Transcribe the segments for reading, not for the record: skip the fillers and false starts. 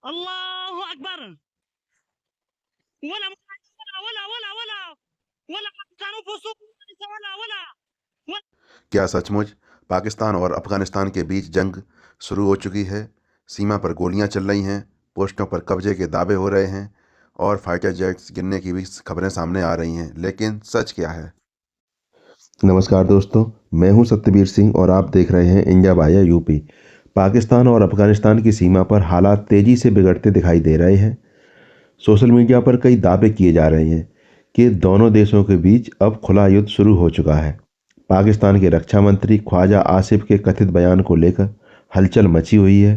अल्लाहु अकबर वला वला वला वला वला वला पाकिस्तान वला वला वला। क्या सचमुच पाकिस्तान और अफगानिस्तान के बीच जंग शुरू हो चुकी है? सीमा पर गोलियां चल रही हैं, पोस्टों पर कब्जे के दावे हो रहे हैं और फाइटर जेट्स गिरने की भी खबरें सामने आ रही हैं, लेकिन सच क्या है? नमस्कार दोस्तों, मैं हूं सत्यवीर सिंह और आप देख रहे हैं इंडिया बाय यूपी। पाकिस्तान और अफगानिस्तान की सीमा पर हालात तेजी से बिगड़ते दिखाई दे रहे हैं। सोशल मीडिया पर कई दावे किए जा रहे हैं कि दोनों देशों के बीच अब खुला युद्ध शुरू हो चुका है। पाकिस्तान के रक्षा मंत्री ख्वाजा आसिफ के कथित बयान को लेकर हलचल मची हुई है।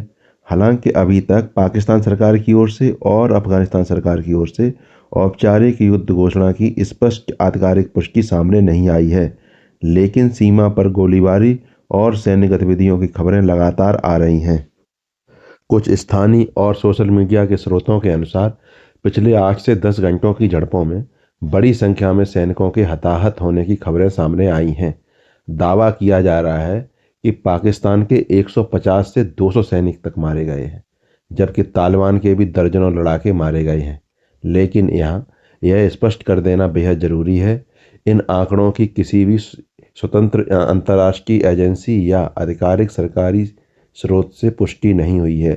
हालांकि अभी तक पाकिस्तान सरकार की ओर से और अफगानिस्तान सरकार की ओर से औपचारिक युद्ध घोषणा की स्पष्ट आधिकारिक पुष्टि सामने नहीं आई है, लेकिन सीमा पर गोलीबारी और सैन्य गतिविधियों की खबरें लगातार आ रही हैं। कुछ स्थानीय और सोशल मीडिया के स्रोतों के अनुसार पिछले 8 से 10 घंटों की झड़पों में बड़ी संख्या में सैनिकों के हताहत होने की खबरें सामने आई हैं। दावा किया जा रहा है कि पाकिस्तान के 150 से 200 सैनिक तक मारे गए हैं, जबकि तालिबान के भी दर्जनों लड़ाके मारे गए हैं। लेकिन यहाँ यह स्पष्ट कर देना बेहद ज़रूरी है, इन आंकड़ों की किसी भी स्वतंत्र अंतर्राष्ट्रीय एजेंसी या आधिकारिक सरकारी स्रोत से पुष्टि नहीं हुई है।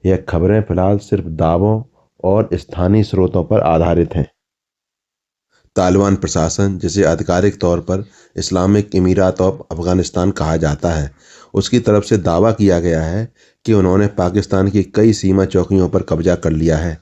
यह खबरें फिलहाल सिर्फ दावों और स्थानीय स्रोतों पर आधारित हैं। तालिबान प्रशासन, जिसे आधिकारिक तौर पर इस्लामिक इमीरात ऑफ अफगानिस्तान कहा जाता है, उसकी तरफ से दावा किया गया है कि उन्होंने पाकिस्तान की कई सीमा चौकियों पर कब्जा कर लिया है।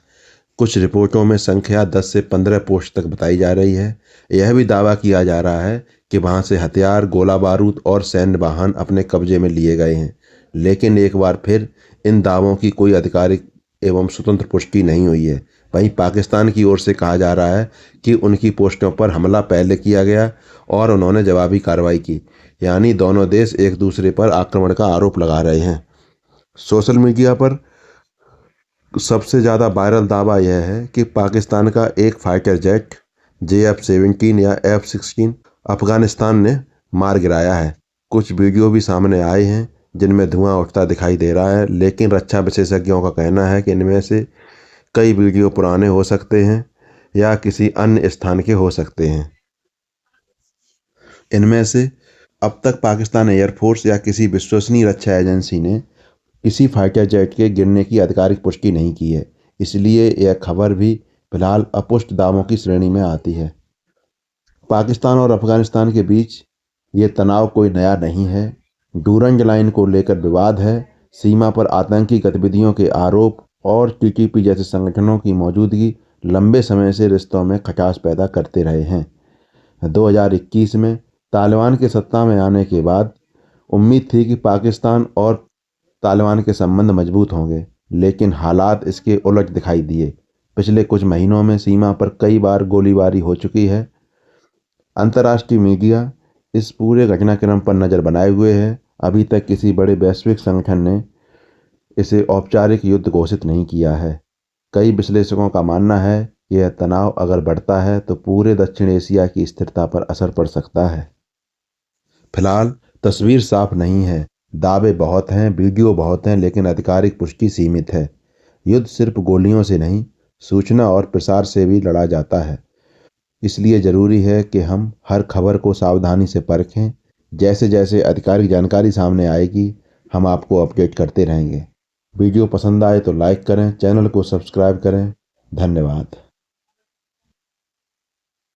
कुछ रिपोर्टों में संख्या 10 से 15 पोस्ट तक बताई जा रही है। यह भी दावा किया जा रहा है कि वहां से हथियार, गोला बारूद और सैन्य वाहन अपने कब्जे में लिए गए हैं। लेकिन एक बार फिर इन दावों की कोई आधिकारिक एवं स्वतंत्र पुष्टि नहीं हुई है। वहीं पाकिस्तान की ओर से कहा जा रहा है कि उनकी पोस्टों पर हमला पहले किया गया और उन्होंने जवाबी कार्रवाई की, यानी दोनों देश एक दूसरे पर आक्रमण का आरोप लगा रहे हैं। सोशल मीडिया पर सबसे ज़्यादा वायरल दावा यह है कि पाकिस्तान का एक फाइटर जेट JF-17 या F-16 अफगानिस्तान ने मार गिराया है। कुछ वीडियो भी सामने आए हैं जिनमें धुआं उठता दिखाई दे रहा है, लेकिन रक्षा विशेषज्ञों का कहना है कि इनमें से कई वीडियो पुराने हो सकते हैं या किसी अन्य स्थान के हो सकते हैं। इनमें से अब तक पाकिस्तान एयरफोर्स या किसी विश्वसनीय रक्षा एजेंसी ने किसी फाइटर जेट के गिरने की आधिकारिक पुष्टि नहीं की है, इसलिए यह खबर भी फिलहाल अपुष्ट दावों की श्रेणी में आती है। पाकिस्तान और अफगानिस्तान के बीच ये तनाव कोई नया नहीं है। डूरंज लाइन को लेकर विवाद है, सीमा पर आतंकी गतिविधियों के आरोप और TTP जैसे संगठनों की मौजूदगी लंबे समय से रिश्तों में खटास पैदा करते रहे हैं। 2021 में तालिबान के सत्ता में आने के बाद उम्मीद थी कि पाकिस्तान और तालिबान के संबंध मजबूत होंगे, लेकिन हालात इसके उलट दिखाई दिए। पिछले कुछ महीनों में सीमा पर कई बार गोलीबारी हो चुकी है। अंतर्राष्ट्रीय मीडिया इस पूरे घटनाक्रम पर नज़र बनाए हुए है। अभी तक किसी बड़े वैश्विक संगठन ने इसे औपचारिक युद्ध घोषित नहीं किया है। कई विश्लेषकों का मानना है कि यह तनाव अगर बढ़ता है तो पूरे दक्षिण एशिया की स्थिरता पर असर पड़ सकता है। फिलहाल तस्वीर साफ नहीं है, दावे बहुत हैं, वीडियो बहुत हैं, लेकिन आधिकारिक पुष्टि सीमित है। युद्ध सिर्फ गोलियों से नहीं, सूचना और प्रसार से भी लड़ा जाता है। इसलिए ज़रूरी है कि हम हर खबर को सावधानी से परखें। जैसे जैसे आधिकारिक जानकारी सामने आएगी, हम आपको अपडेट करते रहेंगे। वीडियो पसंद आए तो लाइक करें, चैनल को सब्सक्राइब करें। धन्यवाद।